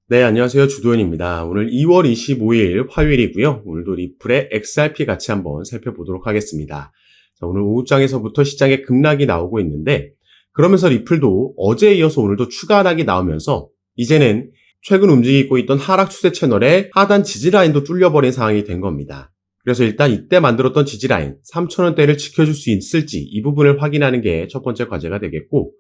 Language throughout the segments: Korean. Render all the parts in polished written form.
네, 안녕하세요. 주도현입니다. 오늘 2월 25일 화요일이고요. 오늘도 리플의 XRP 같이 한번 살펴보도록 하겠습니다. 자, 오늘 오후장에서부터 시장에 급락이 나오고 있는데, 그러면서 리플도 어제에 이어서 오늘도 추가 하락이 나오면서 이제는 최근 움직이고 있던 하락 추세 채널의 하단 지지라인도 뚫려버린 상황이 된 겁니다. 그래서 일단 이때 만들었던 지지라인 3,000원대를 지켜줄 수 있을지 이 부분을 확인하는 게 첫 번째 과제가 되겠고,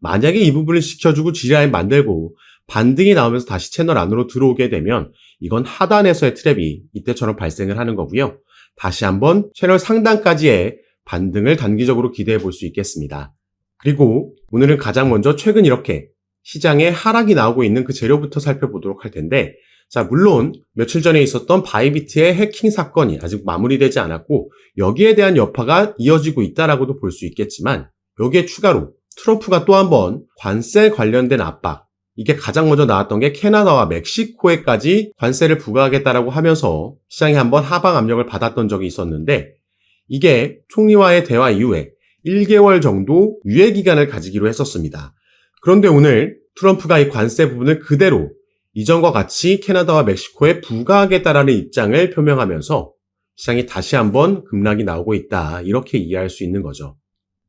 만약에 이 부분을 지켜주고 지지라인 만들고 반등이 나오면서 다시 채널 안으로 들어오게 되면 이건 하단에서의 트랩이 이때처럼 발생을 하는 거고요. 다시 한번 채널 상단까지의 반등을 단기적으로 기대해 볼 수 있겠습니다. 그리고 오늘은 가장 먼저 최근 이렇게 시장에 하락이 나오고 있는 그 재료부터 살펴보도록 할 텐데, 자, 물론 며칠 전에 있었던 바이비트의 해킹 사건이 아직 마무리되지 않았고 여기에 대한 여파가 이어지고 있다라고도 볼 수 있겠지만, 여기에 추가로 트럼프가 또 한 번 관세 관련된 압박, 이게 가장 먼저 나왔던 게 캐나다와 멕시코에까지 관세를 부과하겠다라고 하면서 시장이 한번 하방 압력을 받았던 적이 있었는데, 이게 총리와의 대화 이후에 1개월 정도 유예 기간을 가지기로 했었습니다. 그런데 오늘 트럼프가 이 관세 부분을 그대로 이전과 같이 캐나다와 멕시코에 부과하겠다라는 입장을 표명하면서 시장이 다시 한번 급락이 나오고 있다, 이렇게 이해할 수 있는 거죠.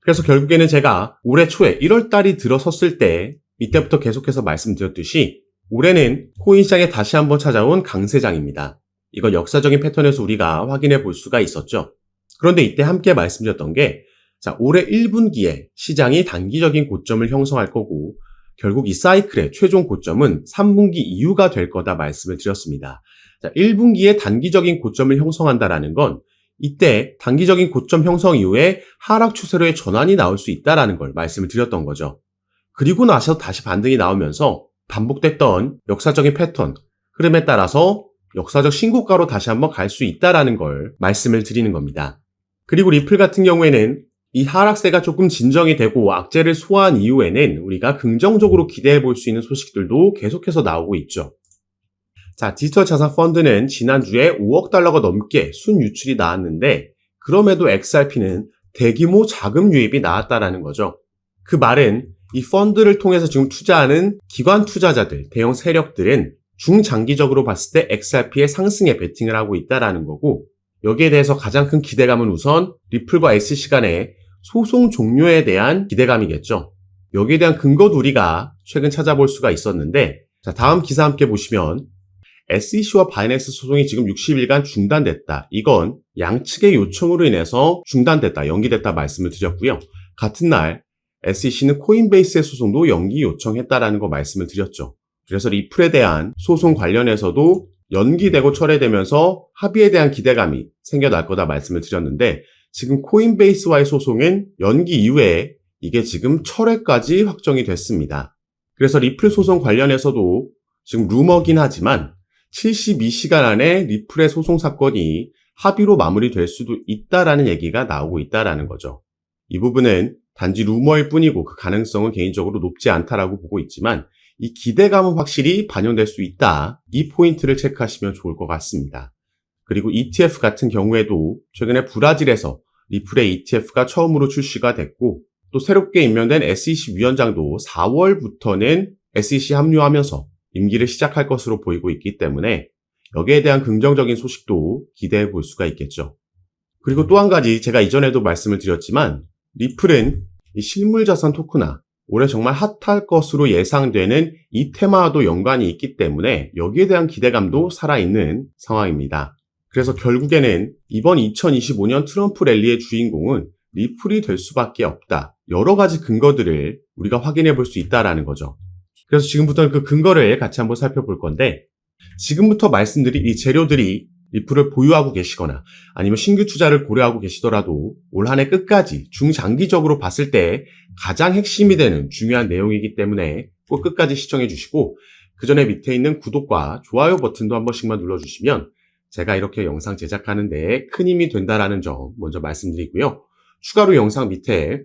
그래서 결국에는 제가 올해 초에 1월 달이 들어섰을 때 이때부터 계속해서 말씀드렸듯이 올해는 코인 시장에 다시 한번 찾아온 강세장입니다. 이건 역사적인 패턴에서 우리가 확인해 볼 수가 있었죠. 그런데 이때 함께 말씀드렸던 게, 자, 올해 1분기에 시장이 단기적인 고점을 형성할 거고 결국 이 사이클의 최종 고점은 3분기 이후가 될 거다 말씀을 드렸습니다. 자, 1분기에 단기적인 고점을 형성한다라는 건 이때 단기적인 고점 형성 이후에 하락 추세로의 전환이 나올 수 있다라는 걸 말씀을 드렸던 거죠. 그리고 나서 다시 반등이 나오면서 반복됐던 역사적인 패턴, 흐름에 따라서 역사적 신고가로 다시 한번 갈 수 있다라는 걸 말씀을 드리는 겁니다. 그리고 리플 같은 경우에는 이 하락세가 조금 진정이 되고 악재를 소화한 이후에는 우리가 긍정적으로 기대해 볼 수 있는 소식들도 계속해서 나오고 있죠. 자, 디지털 자산 펀드는 지난주에 5억 달러가 넘게 순유출이 나왔는데, 그럼에도 XRP는 대규모 자금 유입이 나왔다라는 거죠. 그 말은 이 펀드를 통해서 지금 투자하는 기관 투자자들, 대형 세력들은 중장기적으로 봤을 때 XRP의 상승에 베팅을 하고 있다라는 거고, 여기에 대해서 가장 큰 기대감은 우선 리플과 SEC 간의 소송 종료에 대한 기대감이겠죠. 여기에 대한 근거도 우리가 최근 찾아볼 수가 있었는데, 자, 다음 기사 함께 보시면 SEC와 바이낸스 소송이 지금 60일간 중단됐다. 이건 양측의 요청으로 인해서 중단됐다, 연기됐다 말씀을 드렸고요. 같은 날 SEC는 코인베이스의 소송도 연기 요청했다라는 거 말씀을 드렸죠. 그래서 리플에 대한 소송 관련해서도 연기되고 철회되면서 합의에 대한 기대감이 생겨날 거다 말씀을 드렸는데, 지금 코인베이스와의 소송은 연기 이후에 이게 지금 철회까지 확정이 됐습니다. 그래서 리플 소송 관련해서도 지금 루머긴 하지만 72시간 안에 리플의 소송 사건이 합의로 마무리될 수도 있다라는 얘기가 나오고 있다라는 거죠. 이 부분은 단지 루머일 뿐이고 그 가능성은 개인적으로 높지 않다라고 보고 있지만, 이 기대감은 확실히 반영될 수 있다, 이 포인트를 체크하시면 좋을 것 같습니다. 그리고 ETF 같은 경우에도 최근에 브라질에서 리플의 ETF가 처음으로 출시가 됐고, 또 새롭게 임명된 SEC 위원장도 4월부터는 SEC 합류하면서 임기를 시작할 것으로 보이고 있기 때문에 여기에 대한 긍정적인 소식도 기대해 볼 수가 있겠죠. 그리고 또 한 가지, 제가 이전에도 말씀을 드렸지만 리플은 이 실물자산 토크나 올해 정말 핫할 것으로 예상되는 이 테마와도 연관이 있기 때문에 여기에 대한 기대감도 살아있는 상황입니다. 그래서 결국에는 이번 2025년 트럼프 랠리의 주인공은 리플이 될 수밖에 없다, 여러 가지 근거들을 우리가 확인해 볼 수 있다라는 거죠. 그래서 지금부터는 그 근거를 같이 한번 살펴볼 건데, 지금부터 말씀드린 이 재료들이 리플을 보유하고 계시거나 아니면 신규 투자를 고려하고 계시더라도 올 한 해 끝까지 중장기적으로 봤을 때 가장 핵심이 되는 중요한 내용이기 때문에 꼭 끝까지 시청해 주시고, 그 전에 밑에 있는 구독과 좋아요 버튼도 한 번씩만 눌러주시면 제가 이렇게 영상 제작하는 데 큰 힘이 된다라는 점 먼저 말씀드리고요. 추가로 영상 밑에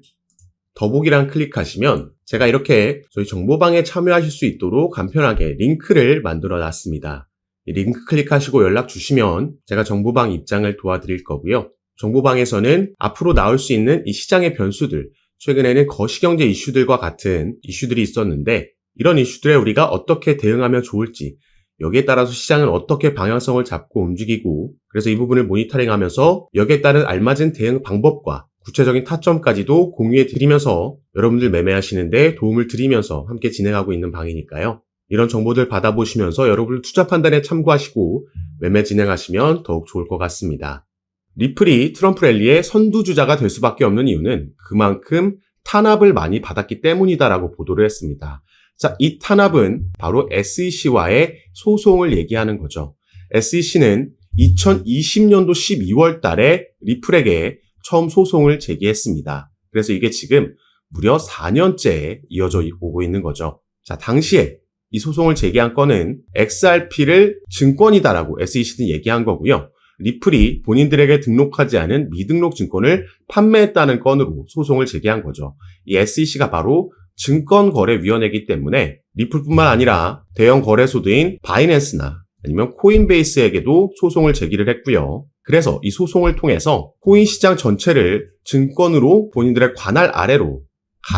더보기란 클릭하시면 제가 이렇게 저희 정보방에 참여하실 수 있도록 간편하게 링크를 만들어 놨습니다. 이 링크 클릭하시고 연락 주시면 제가 정보방 입장을 도와드릴 거고요. 정보방에서는 앞으로 나올 수 있는 이 시장의 변수들, 최근에는 거시경제 이슈들과 같은 이슈들이 있었는데 이런 이슈들에 우리가 어떻게 대응하면 좋을지, 여기에 따라서 시장은 어떻게 방향성을 잡고 움직이고, 그래서 이 부분을 모니터링하면서 여기에 따른 알맞은 대응 방법과 구체적인 타점까지도 공유해 드리면서 여러분들 매매하시는데 도움을 드리면서 함께 진행하고 있는 방이니까요. 이런 정보들 받아보시면서 여러분들 투자 판단에 참고하시고 매매 진행하시면 더욱 좋을 것 같습니다. 리플이 트럼프 랠리의 선두주자가 될 수밖에 없는 이유는 그만큼 탄압을 많이 받았기 때문이다라고 보도를 했습니다. 자, 이 탄압은 바로 SEC와의 소송을 얘기하는 거죠. SEC는 2020년도 12월 달에 리플에게 처음 소송을 제기했습니다. 그래서 이게 지금 무려 4년째 이어져 오고 있는 거죠. 자, 당시에 이 소송을 제기한 건은 XRP를 증권이다라고 SEC는 얘기한 거고요. 리플이 본인들에게 등록하지 않은 미등록 증권을 판매했다는 건으로 소송을 제기한 거죠. 이 SEC가 바로 증권거래위원회이기 때문에 리플뿐만 아니라 대형 거래소들인 바이낸스나 아니면 코인베이스에게도 소송을 제기를 했고요. 그래서 이 소송을 통해서 코인 시장 전체를 증권으로 본인들의 관할 아래로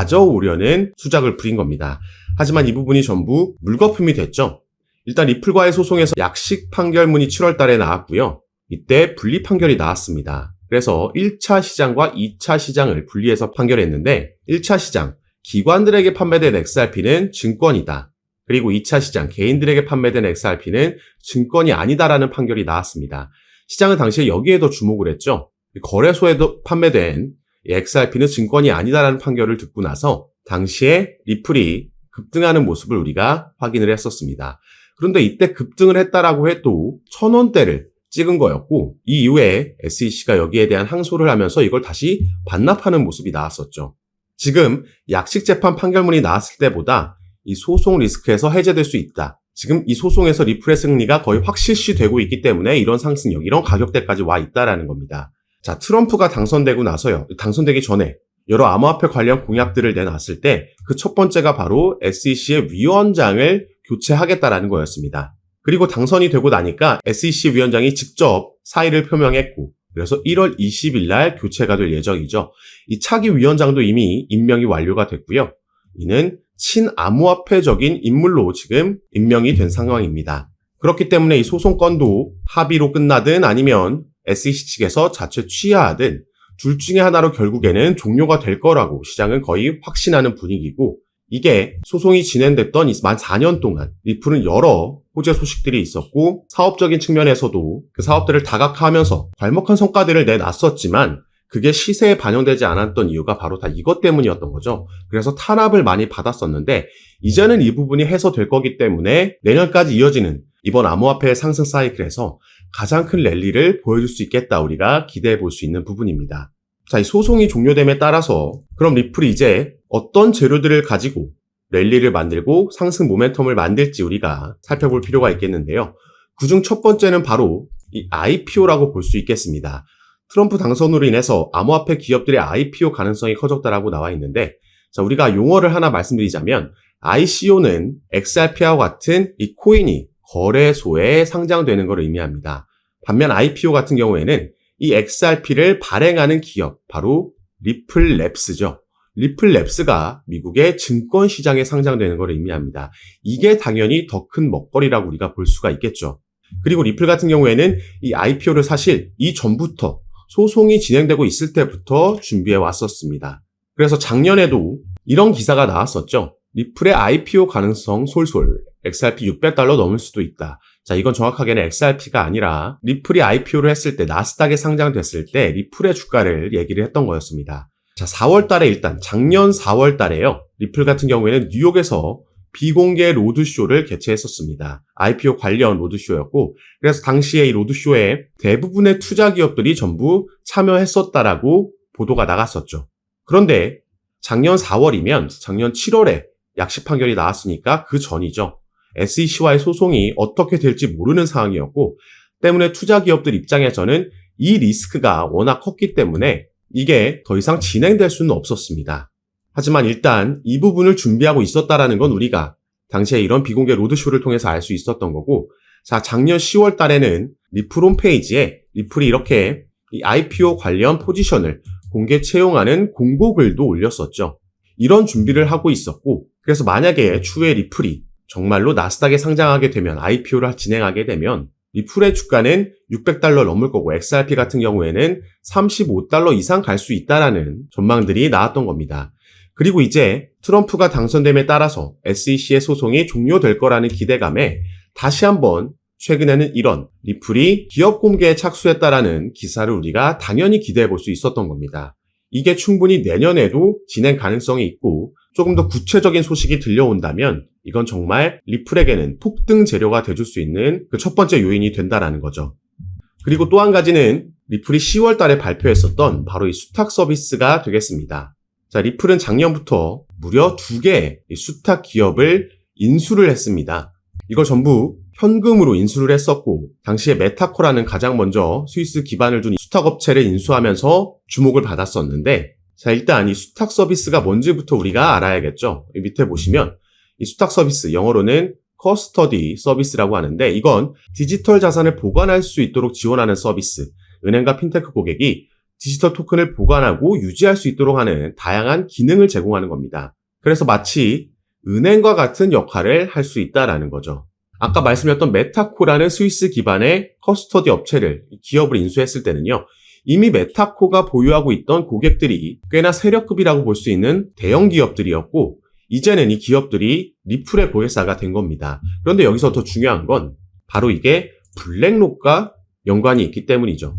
가져오려는 수작을 부린 겁니다. 하지만 이 부분이 전부 물거품이 됐죠. 일단 리플과의 소송에서 약식 판결문이 7월 달에 나왔고요. 이때 분리 판결이 나왔습니다. 그래서 1차 시장과 2차 시장을 분리해서 판결했는데 1차 시장, 기관들에게 판매된 XRP는 증권이다. 그리고 2차 시장, 개인들에게 판매된 XRP는 증권이 아니다라는 판결이 나왔습니다. 시장은 당시에 여기에 더 주목을 했죠. 거래소에도 판매된 XRP는 증권이 아니다라는 판결을 듣고 나서 당시에 리플이 급등하는 모습을 우리가 확인을 했었습니다. 그런데 이때 급등을 했다라고 해도 1,000원대를 찍은 거였고 이 이후에 SEC가 여기에 대한 항소를 하면서 이걸 다시 반납하는 모습이 나왔었죠. 지금 약식 재판 판결문이 나왔을 때보다 이 소송 리스크에서 해제될 수 있다. 지금 이 소송에서 리플의 승리가 거의 확실시되고 있기 때문에 이런 상승력, 이런 가격대까지 와 있다라는 겁니다. 자, 트럼프가 당선되고 나서요. 당선되기 전에 여러 암호화폐 관련 공약들을 내놨을 때 그 첫 번째가 바로 SEC의 위원장을 교체하겠다라는 거였습니다. 그리고 당선이 되고 나니까 SEC 위원장이 직접 사의를 표명했고 그래서 1월 20일 날 교체가 될 예정이죠. 이 차기 위원장도 이미 임명이 완료가 됐고요. 이는 친암호화폐적인 인물로 지금 임명이 된 상황입니다. 그렇기 때문에 이 소송 건도 합의로 끝나든 아니면 SEC 측에서 자체 취하하든 둘 중에 하나로 결국에는 종료가 될 거라고 시장은 거의 확신하는 분위기고 이게 소송이 진행됐던 만 4년 동안 리플은 여러 호재 소식들이 있었고 사업적인 측면에서도 그 사업들을 다각화하면서 괄목한 성과들을 내놨었지만 그게 시세에 반영되지 않았던 이유가 바로 다 이것 때문이었던 거죠. 그래서 탄압을 많이 받았었는데 이제는 이 부분이 해소될 거기 때문에 내년까지 이어지는 이번 암호화폐 상승 사이클에서 가장 큰 랠리를 보여줄 수 있겠다 우리가 기대해 볼 수 있는 부분입니다. 자, 이 소송이 종료됨에 따라서 그럼 리플이 이제 어떤 재료들을 가지고 랠리를 만들고 상승 모멘텀을 만들지 우리가 살펴볼 필요가 있겠는데요. 그중 첫 번째는 바로 이 IPO라고 볼 수 있겠습니다. 트럼프 당선으로 인해서 암호화폐 기업들의 IPO 가능성이 커졌다라고 나와 있는데 자, 우리가 용어를 하나 말씀드리자면 ICO는 XRP와 같은 이 코인이 거래소에 상장되는 걸 의미합니다. 반면 IPO 같은 경우에는 이 XRP를 발행하는 기업, 바로 리플랩스죠. 리플랩스가 미국의 증권시장에 상장되는 걸 의미합니다. 이게 당연히 더 큰 먹거리라고 우리가 볼 수가 있겠죠. 그리고 리플 같은 경우에는 이 IPO를 사실 이전부터 소송이 진행되고 있을 때부터 준비해 왔었습니다. 그래서 작년에도 이런 기사가 나왔었죠. 리플의 IPO 가능성 솔솔, XRP $600 넘을 수도 있다. 자, 이건 정확하게는 XRP가 아니라 리플이 IPO를 했을 때, 나스닥에 상장됐을 때 리플의 주가를 얘기를 했던 거였습니다. 자, 4월 달에 일단 작년 4월 달에요. 리플 같은 경우에는 뉴욕에서 비공개 로드쇼를 개최했었습니다. IPO 관련 로드쇼였고 그래서 당시에 이 로드쇼에 대부분의 투자 기업들이 전부 참여했었다라고 보도가 나갔었죠. 그런데 작년 4월이면 작년 7월에 약식 판결이 나왔으니까 그 전이죠. SEC와의 소송이 어떻게 될지 모르는 상황이었고 때문에 투자 기업들 입장에서는 이 리스크가 워낙 컸기 때문에 이게 더 이상 진행될 수는 없었습니다. 하지만 일단 이 부분을 준비하고 있었다라는 건 우리가 당시에 이런 비공개 로드쇼를 통해서 알 수 있었던 거고 자, 작년 10월 달에는 리플 홈페이지에 리플이 이렇게 이 IPO 관련 포지션을 공개 채용하는 공고글도 올렸었죠. 이런 준비를 하고 있었고 그래서 만약에 추후에 리플이 정말로 나스닥에 상장하게 되면 IPO를 진행하게 되면 리플의 주가는 $600 넘을 거고 XRP 같은 경우에는 $35 이상 갈 수 있다라는 전망들이 나왔던 겁니다. 그리고 이제 트럼프가 당선됨에 따라서 SEC의 소송이 종료될 거라는 기대감에 다시 한번 최근에는 이런 리플이 기업 공개에 착수했다라는 기사를 우리가 당연히 기대해 볼 수 있었던 겁니다. 이게 충분히 내년에도 진행 가능성이 있고 조금 더 구체적인 소식이 들려온다면 이건 정말 리플에게는 폭등 재료가 돼줄 수 있는 그 첫 번째 요인이 된다라는 거죠. 그리고 또 한 가지는 리플이 10월 달에 발표했었던 바로 이 수탁 서비스가 되겠습니다. 자, 리플은 작년부터 무려 2개의 수탁 기업을 인수를 했습니다. 이걸 전부 현금으로 인수를 했었고 당시에 메타코라는 가장 먼저 스위스 기반을 둔 수탁 업체를 인수하면서 주목을 받았었는데 자, 일단 이 수탁 서비스가 뭔지부터 우리가 알아야겠죠. 이 밑에 보시면 이 수탁 서비스 영어로는 커스터디 서비스라고 하는데 이건 디지털 자산을 보관할 수 있도록 지원하는 서비스. 은행과 핀테크 고객이 디지털 토큰을 보관하고 유지할 수 있도록 하는 다양한 기능을 제공하는 겁니다. 그래서 마치 은행과 같은 역할을 할 수 있다라는 거죠. 아까 말씀드렸던 메타코라는 스위스 기반의 커스터디 업체를 기업을 인수했을 때는요. 이미 메타코가 보유하고 있던 고객들이 꽤나 세력급이라고 볼 수 있는 대형 기업들이었고 이제는 이 기업들이 리플의 고객사가 된 겁니다. 그런데 여기서 더 중요한 건 바로 이게 블랙록과 연관이 있기 때문이죠.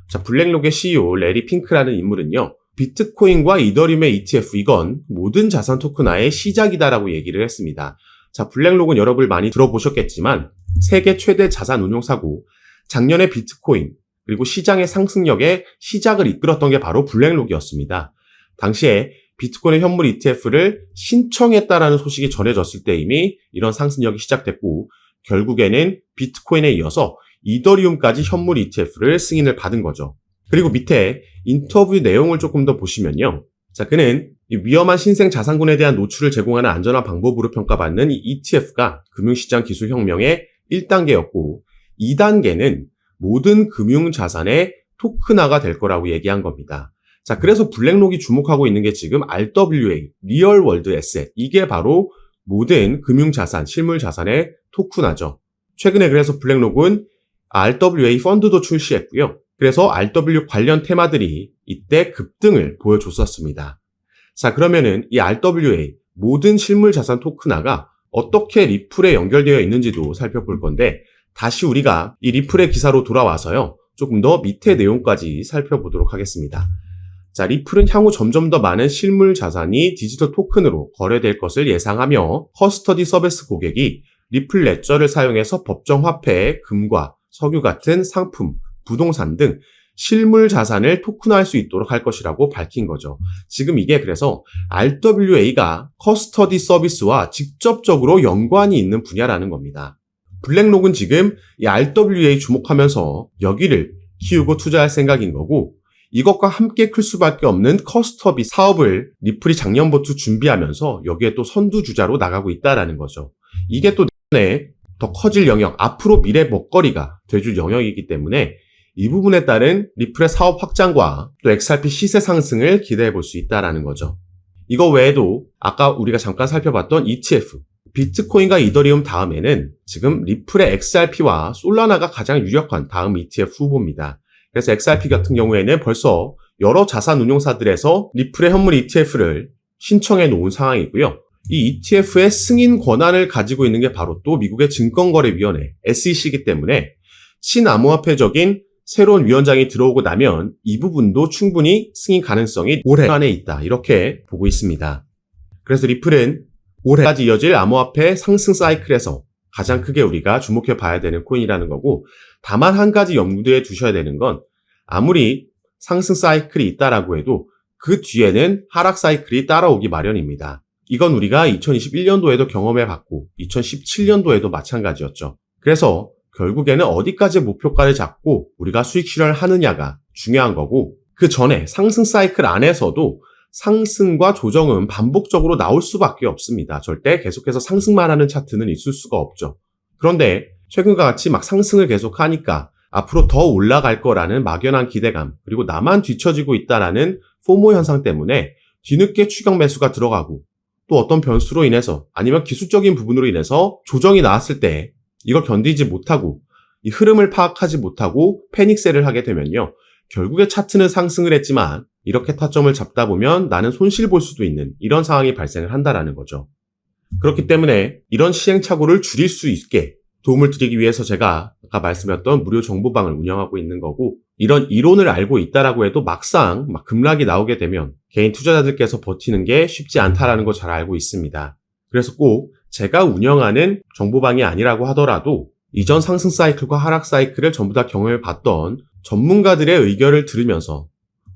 자, 블랙록의 CEO 레리 핑크라는 인물은요. 비트코인과 이더리움의 ETF 이건 모든 자산 토큰화의 시작이다라고 얘기를 했습니다. 자, 블랙록은 여러분 많이 들어보셨겠지만 세계 최대 자산 운용사고 작년에 비트코인 그리고 시장의 상승력에 시작을 이끌었던 게 바로 블랙록이었습니다. 당시에 비트코인의 현물 ETF를 신청했다라는 소식이 전해졌을 때 이미 이런 상승력이 시작됐고 결국에는 비트코인에 이어서 이더리움까지 현물 ETF를 승인을 받은 거죠. 그리고 밑에 인터뷰 내용을 조금 더 보시면요. 자, 그는 이 위험한 신생 자산군에 대한 노출을 제공하는 안전한 방법으로 평가받는 이 ETF가 금융시장 기술혁명의 1단계였고 2단계는 모든 금융자산의 토큰화가 될 거라고 얘기한 겁니다. 자, 그래서 블랙록이 주목하고 있는 게 지금 RWA, 리얼 월드 에셋. 이게 바로 모든 금융자산, 실물자산의 토큰화죠. 최근에 그래서 블랙록은 RWA 펀드도 출시했고요. 그래서 RW 관련 테마들이 이때 급등을 보여줬었습니다. 자, 그러면은 이 RWA, 모든 실물자산 토큰화가 어떻게 리플에 연결되어 있는지도 살펴볼 건데 다시 우리가 이 리플의 기사로 돌아와서요. 조금 더 밑에 내용까지 살펴보도록 하겠습니다. 자, 리플은 향후 점점 더 많은 실물 자산이 디지털 토큰으로 거래될 것을 예상하며 커스터디 서비스 고객이 리플 레저를 사용해서 법정 화폐, 금과 석유 같은 상품, 부동산 등 실물 자산을 토큰화할 수 있도록 할 것이라고 밝힌 거죠. 지금 이게 그래서 RWA가 커스터디 서비스와 직접적으로 연관이 있는 분야라는 겁니다. 블랙록은 지금 이 RWA 주목하면서 여기를 키우고 투자할 생각인 거고 이것과 함께 클 수밖에 없는 커스터디 사업을 리플이 작년부터 준비하면서 여기에 또 선두주자로 나가고 있다라는 거죠. 이게 또 내년에 더 커질 영역, 앞으로 미래 먹거리가 돼줄 영역이기 때문에 이 부분에 따른 리플의 사업 확장과 또 XRP 시세 상승을 기대해 볼 수 있다라는 거죠. 이거 외에도 아까 우리가 잠깐 살펴봤던 ETF, 비트코인과 이더리움 다음에는 지금 리플의 XRP와 솔라나가 가장 유력한 다음 ETF 후보입니다. 그래서 XRP 같은 경우에는 벌써 여러 자산 운용사들에서 리플의 현물 ETF를 신청해 놓은 상황이고요. 이 ETF의 승인 권한을 가지고 있는 게 바로 또 미국의 증권거래위원회 SEC이기 때문에 친암호화폐적인 새로운 위원장이 들어오고 나면 이 부분도 충분히 승인 가능성이 올해 안에 있다. 이렇게 보고 있습니다. 그래서 리플은 올해까지 이어질 암호화폐 상승 사이클에서 가장 크게 우리가 주목해 봐야 되는 코인이라는 거고 다만 한 가지 염두에 두셔야 되는 건 아무리 상승 사이클이 있다라고 해도 그 뒤에는 하락 사이클이 따라오기 마련입니다. 이건 우리가 2021년도에도 경험해 봤고 2017년도에도 마찬가지였죠. 그래서 결국에는 어디까지 목표가를 잡고 우리가 수익 실현을 하느냐가 중요한 거고 그 전에 상승 사이클 안에서도 상승과 조정은 반복적으로 나올 수밖에 없습니다. 절대 계속해서 상승만 하는 차트는 있을 수가 없죠. 그런데 최근과 같이 막 상승을 계속하니까 앞으로 더 올라갈 거라는 막연한 기대감 그리고 나만 뒤처지고 있다라는 포모 현상 때문에 뒤늦게 추격 매수가 들어가고 또 어떤 변수로 인해서 아니면 기술적인 부분으로 인해서 조정이 나왔을 때 이걸 견디지 못하고 이 흐름을 파악하지 못하고 패닉셀을 하게 되면요. 결국에 차트는 상승을 했지만 이렇게 타점을 잡다 보면 나는 손실 볼 수도 있는 이런 상황이 발생을 한다라는 거죠. 그렇기 때문에 이런 시행착오를 줄일 수 있게 도움을 드리기 위해서 제가 아까 말씀드렸던 무료 정보방을 운영하고 있는 거고, 이런 이론을 알고 있다라고 해도 막상 급락이 나오게 되면 개인 투자자들께서 버티는 게 쉽지 않다라는 거 잘 알고 있습니다. 그래서 꼭 제가 운영하는 정보방이 아니라고 하더라도 이전 상승 사이클과 하락 사이클을 전부 다 경험해 봤던 전문가들의 의견을 들으면서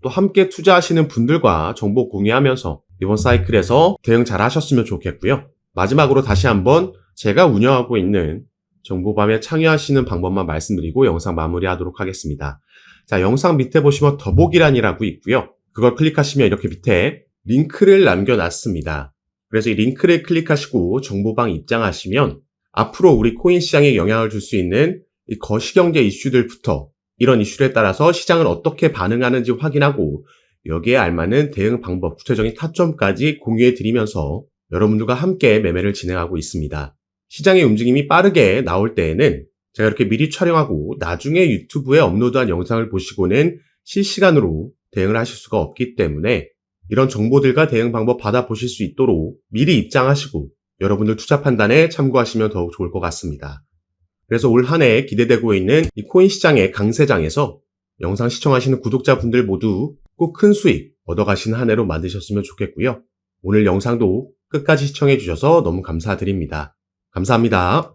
또 함께 투자하시는 분들과 정보 공유하면서 이번 사이클에서 대응 잘 하셨으면 좋겠고요. 마지막으로 다시 한번 제가 운영하고 있는 정보밤에 참여하시는 방법만 말씀드리고 영상 마무리하도록 하겠습니다. 자, 영상 밑에 보시면 더보기란이라고 있고요. 그걸 클릭하시면 이렇게 밑에 링크를 남겨놨습니다. 그래서 이 링크를 클릭하시고 정보방 입장하시면 앞으로 우리 코인 시장에 영향을 줄 수 있는 이 거시경제 이슈들부터 이런 이슈에 따라서 시장을 어떻게 반응하는지 확인하고 여기에 알맞는 대응 방법, 구체적인 타점까지 공유해 드리면서 여러분들과 함께 매매를 진행하고 있습니다. 시장의 움직임이 빠르게 나올 때에는 제가 이렇게 미리 촬영하고 나중에 유튜브에 업로드한 영상을 보시고는 실시간으로 대응을 하실 수가 없기 때문에 이런 정보들과 대응 방법 받아보실 수 있도록 미리 입장하시고 여러분들 투자 판단에 참고하시면 더욱 좋을 것 같습니다. 그래서 올 한 해 기대되고 있는 이 코인 시장의 강세장에서 영상 시청하시는 구독자분들 모두 꼭 큰 수익 얻어가시는 한 해로 만드셨으면 좋겠고요. 오늘 영상도 끝까지 시청해 주셔서 너무 감사드립니다. 감사합니다.